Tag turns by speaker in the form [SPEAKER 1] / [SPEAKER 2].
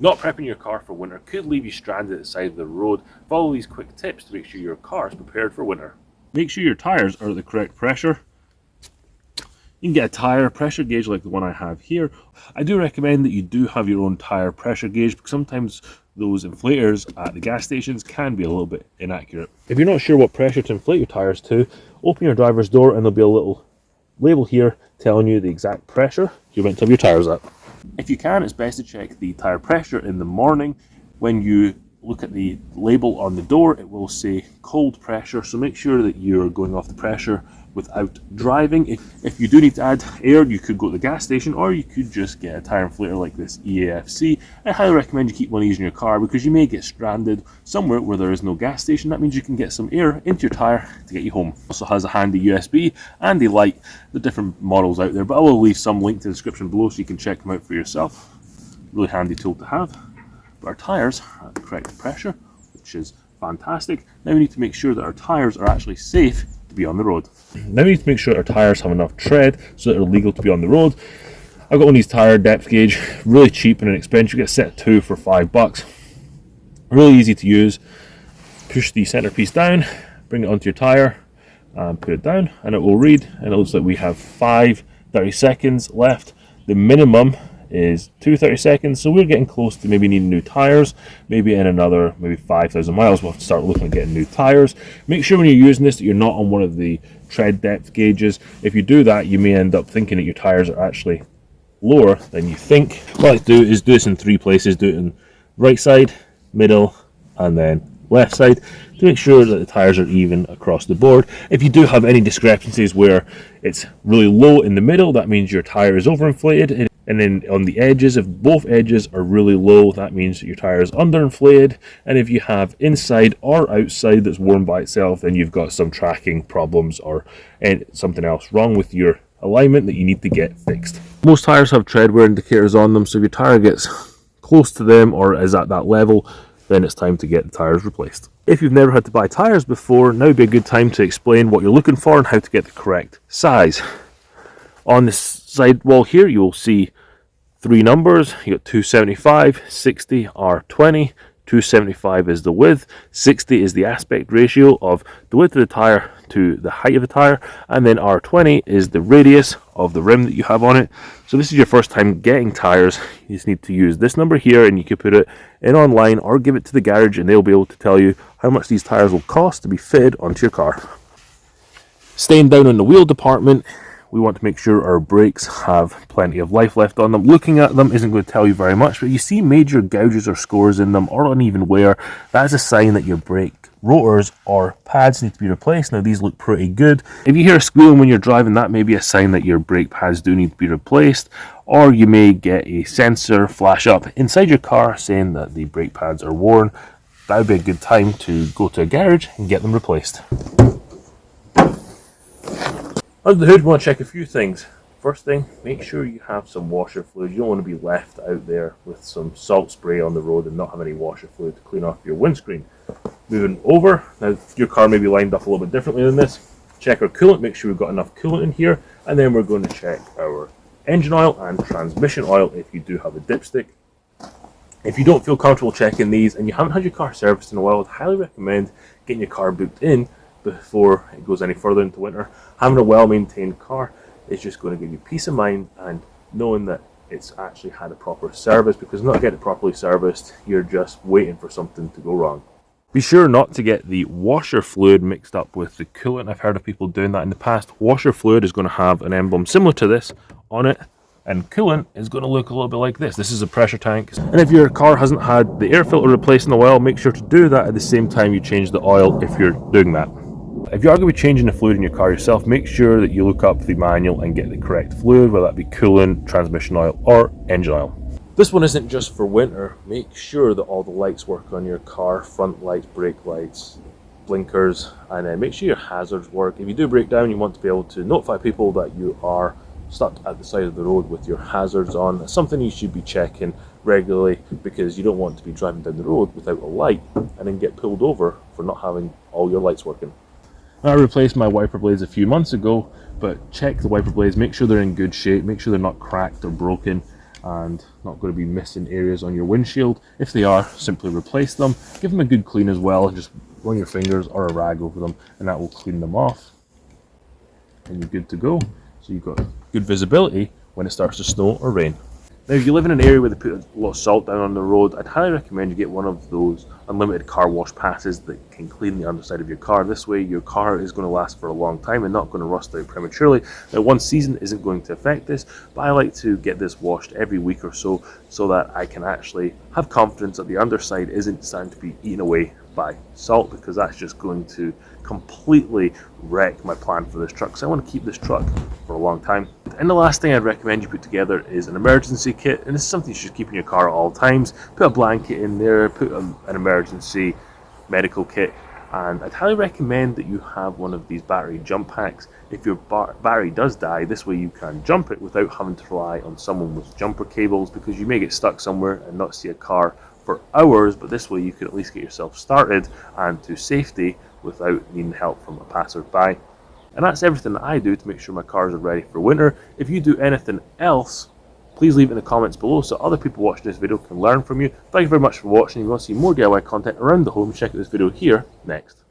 [SPEAKER 1] Not prepping your car for winter could leave you stranded at the side of the road. Follow these quick tips to make sure your car is prepared for winter. Make sure your tires are at the correct pressure. You can get a tire pressure gauge like the one I have here. I do recommend that you do have your own tire pressure gauge because sometimes those inflators at the gas stations can be a little bit inaccurate. If you're not sure what pressure to inflate your tires to, open your driver's door and there'll be a little label here telling you the exact pressure you're meant to have your tires at. If you can, it's best to check the tire pressure in the morning. When you look at the label on the door, it will say cold pressure, so make sure that you're going off the pressure without driving. If you do need to add air, you could go to the gas station, or you could just get a tire inflator like this EAFC. I highly recommend you keep one of these in your car because you may get stranded somewhere where there is no gas station. That means you can get some air into your tire to get you home. It also has a handy USB and a light. The different models out there, but I will leave some link to the description below so you can check them out for yourself. Really handy tool to have. But our tires are at the correct pressure, which is fantastic. Now we need to make sure that our tires are actually safe to be on the road. Now we need to make sure our tires have enough tread so that they're legal to be on the road. I've got one of these tire depth gauge, really cheap and inexpensive. You get a set 2 for $5. Really easy to use. Push the centerpiece down, bring it onto your tire, and put it down, and it will read. And it looks like we have 30 seconds left. The minimum is 30 seconds, so we're getting close to maybe needing new tires. Maybe in another 5,000 miles we'll have to start looking at getting new tires. Make sure when you're using this that you're not on one of the tread depth gauges. If you do that, you may end up thinking that your tires are actually lower than you think. What I like to do is do this in 3 places. Do it in right side, middle, and then left side to make sure that the tires are even across the board. If you do have any discrepancies where it's really low in the middle, that means your tire is overinflated. And then on the edges, if both edges are really low, that means that your tire is underinflated. And if you have inside or outside that's worn by itself, then you've got some tracking problems or something else wrong with your alignment that you need to get fixed. Most tires have tread wear indicators on them, so if your tire gets close to them or is at that level, then it's time to get the tires replaced. If you've never had to buy tires before, now would be a good time to explain what you're looking for and how to get the correct size. On this side wall here, you will see 3 numbers. You got 275, 60, R20. 275 is the width, 60 is the aspect ratio of the width of the tire to the height of the tire, and then R20 is the radius of the rim that you have on it. So this is your first time getting tires, you just need to use this number here, and you can put it in online or give it to the garage and they'll be able to tell you how much these tires will cost to be fitted onto your car. Staying down in the wheel department, we want to make sure our brakes have plenty of life left on them. Looking at them isn't going to tell you very much, but you see major gouges or scores in them or uneven wear. That is a sign that your brake rotors or pads need to be replaced. Now these look pretty good. If you hear a squealing when you're driving, that may be a sign that your brake pads do need to be replaced, or you may get a sensor flash up inside your car saying that the brake pads are worn. That would be a good time to go to a garage and get them replaced. Under the hood, we want to check a few things. First thing, make sure you have some washer fluid. You don't want to be left out there with some salt spray on the road and not have any washer fluid to clean off your windscreen. Moving over, now your car may be lined up a little bit differently than this. Check our coolant, make sure we've got enough coolant in here, and then we're going to check our engine oil and transmission oil if you do have a dipstick. If you don't feel comfortable checking these and you haven't had your car serviced in a while, I'd highly recommend getting your car booked in before it goes any further into winter. Having a well-maintained car is just going to give you peace of mind and knowing that it's actually had a proper service, because not getting it properly serviced, you're just waiting for something to go wrong. Be sure not to get the washer fluid mixed up with the coolant. I've heard of people doing that in the past. Washer fluid is going to have an emblem similar to this on it, and coolant is going to look a little bit like this. This is a pressure tank. And if your car hasn't had the air filter replaced in a while, make sure to do that at the same time you change the oil if you're doing that. If you are going to be changing the fluid in your car yourself, make sure that you look up the manual and get the correct fluid, whether that be coolant, transmission oil, or engine oil. This one isn't just for winter. Make sure that all the lights work on your car, front lights, brake lights, blinkers, and then make sure your hazards work. If you do break down, you want to be able to notify people that you are stuck at the side of the road with your hazards on. That's something you should be checking regularly, because you don't want to be driving down the road without a light and then get pulled over for not having all your lights working. I replaced my wiper blades a few months ago, but check the wiper blades, make sure they're in good shape, make sure they're not cracked or broken, and not going to be missing areas on your windshield. If they are, simply replace them. Give them a good clean as well, and just run your fingers or a rag over them, and that will clean them off. And you're good to go. So you've got good visibility when it starts to snow or rain. Now, if you live in an area where they put a lot of salt down on the road, I'd highly recommend you get one of those unlimited car wash passes that can clean the underside of your car. This way, your car is going to last for a long time and not going to rust out prematurely. Now, one season isn't going to affect this, but I like to get this washed every week or so that I can actually have confidence that the underside isn't starting to be eaten away by salt, because that's just going to completely wreck my plan for this truck. So I want to keep this truck for a long time. And the last thing I'd recommend you put together is an emergency kit, and this is something you should keep in your car at all times. Put a blanket in there, put an emergency medical kit, and I'd highly recommend that you have one of these battery jump packs. If your battery does die, this way you can jump it without having to rely on someone with jumper cables, because you may get stuck somewhere and not see a car for hours, but this way you can at least get yourself started and to safety without needing help from a passerby. And that's everything that I do to make sure my cars are ready for winter. If you do anything else, please leave it in the comments below so other people watching this video can learn from you. Thank you very much for watching. If you want to see more DIY content around the home, check out this video here next.